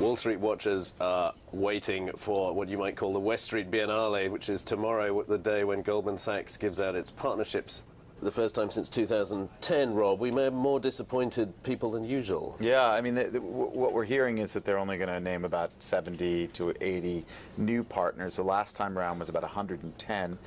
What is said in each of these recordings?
Wall Street watchers are waiting for what you might call the West Street Biennale, which is tomorrow, the day when Goldman Sachs gives out its partnerships. The first time since 2010, Rob. We may have more disappointed people than usual. Yeah, I mean, what we're hearing is that they're only going to name about 70 to 80 new partners. The last time around was about 110.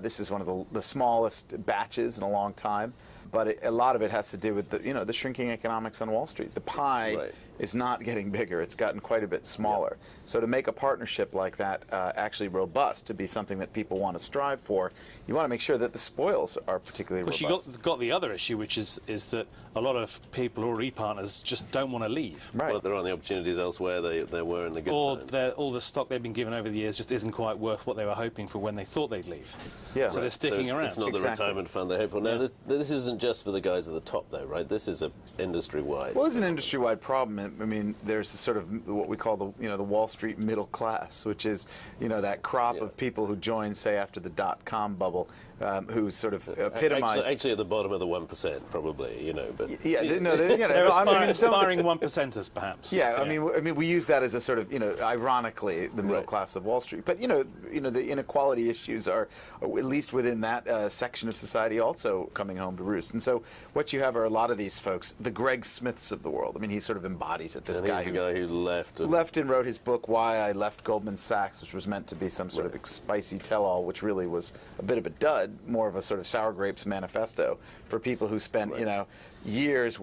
This is one of the smallest batches in a long time, but a lot of it has to do with the shrinking economics on Wall Street. The pie is not getting bigger; it's gotten quite a bit smaller. Yeah. So to make a partnership like that actually robust, to be something that people want to strive for, you want to make sure that the spoils are particularly robust. You've got the other issue, which is that a lot of people, already partners, just don't want to leave. Right. Well, there aren't the opportunities elsewhere there were in the good times. All the stock they've been given over the years just isn't quite worth what they were hoping for when they thought they'd leave. Yeah. So they're sticking around. It's not the retirement fund they hope for. Now, this isn't just for the guys at the top, though, right? This is industry-wide. Well, it's an industry-wide problem. I mean, there's sort of what we call the Wall Street middle class, which is that crop of people who joined, say, after the dot-com bubble, who sort of epitomize. Actually, at the bottom of the 1%, probably, but they're aspiring one-percenters, perhaps. Yeah, I mean, we use that as a sort of, ironically, the middle class of Wall Street. But the inequality issues are, at least within that section of society, also coming home to roost. And so, what you have are a lot of these folks, the Greg Smiths of the world. I mean, he sort of embodies it. This guy who left and wrote his book "Why I Left Goldman Sachs," which was meant to be some sort of spicy tell-all, which really was a bit of a dud, more of a sort of sour grapes manifesto for people who spent years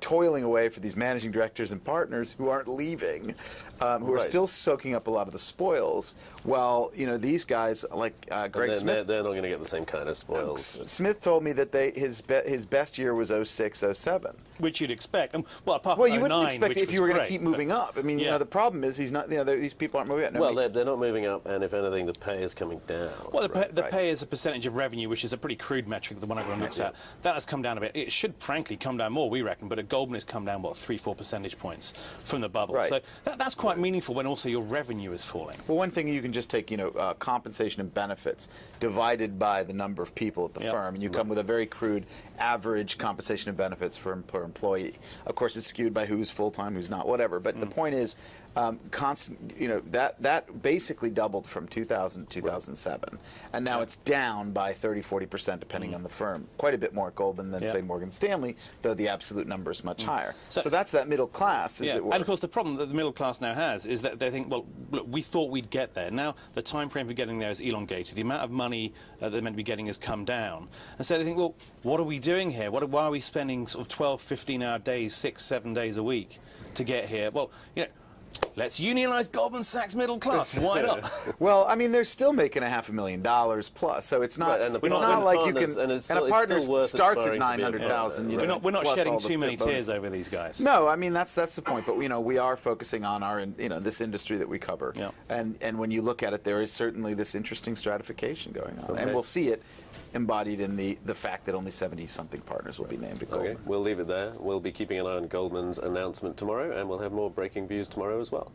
toiling away for these managing directors and partners who aren't leaving, who are still soaking up a lot of the spoils. Well, these guys like Greg Smith, they're not going to get the same kind of spoils. Smith told me that his best year was 06, 07. Which you'd expect. Apart from you wouldn't expect it if you were going to keep moving up. I mean, the problem is these people aren't moving up. Well, they're not moving up, and if anything, the pay is coming down. Well, the pay is a percentage of revenue, which is a pretty crude metric, the one everyone looks at. That has come down a bit. It should, frankly, come down more, we reckon, but at Goldman it's come down, 3-4 percentage points from the bubble. Right. So that's quite meaningful when also your revenue is falling. Well, one thing you can just take, compensation and benefits divided by the number of people at the firm, and you come with a very crude average compensation and benefits per employee. Of course, it's skewed by who's full-time, who's not, whatever. But the point is, that basically doubled from 2000 to 2007, and now it's down by 30-40% depending on the firm. Quite a bit more at Goldman than say Morgan Stanley, though the absolute number is much higher. So that's that middle class, as it were. And of course, the problem that the middle class now has is that they think, well, look, we thought we'd get there. Now the time frame for getting there is elongated. The amount of money they're meant to be getting has come down, and so they think, well, what are we doing here? Why are we spending sort of 12, 15-hour days, 6, 7 days a week to get here? Well, let's unionize Goldman Sachs middle class. Why not? Well, I mean, they're still making $500,000 plus, so it's not. It's not like you can. And a partner starts at 900,000. We're not shedding too many tears over these guys. No, I mean that's the point. But we are focusing on our this industry that we cover. Yeah. And when you look at it, there is certainly this interesting stratification going on, and we'll see it embodied in the fact that only 70-something partners will be named at Goldman. Okay, we'll leave it there. We'll be keeping an eye on Goldman's announcement tomorrow, and we'll have more breaking views tomorrow as well.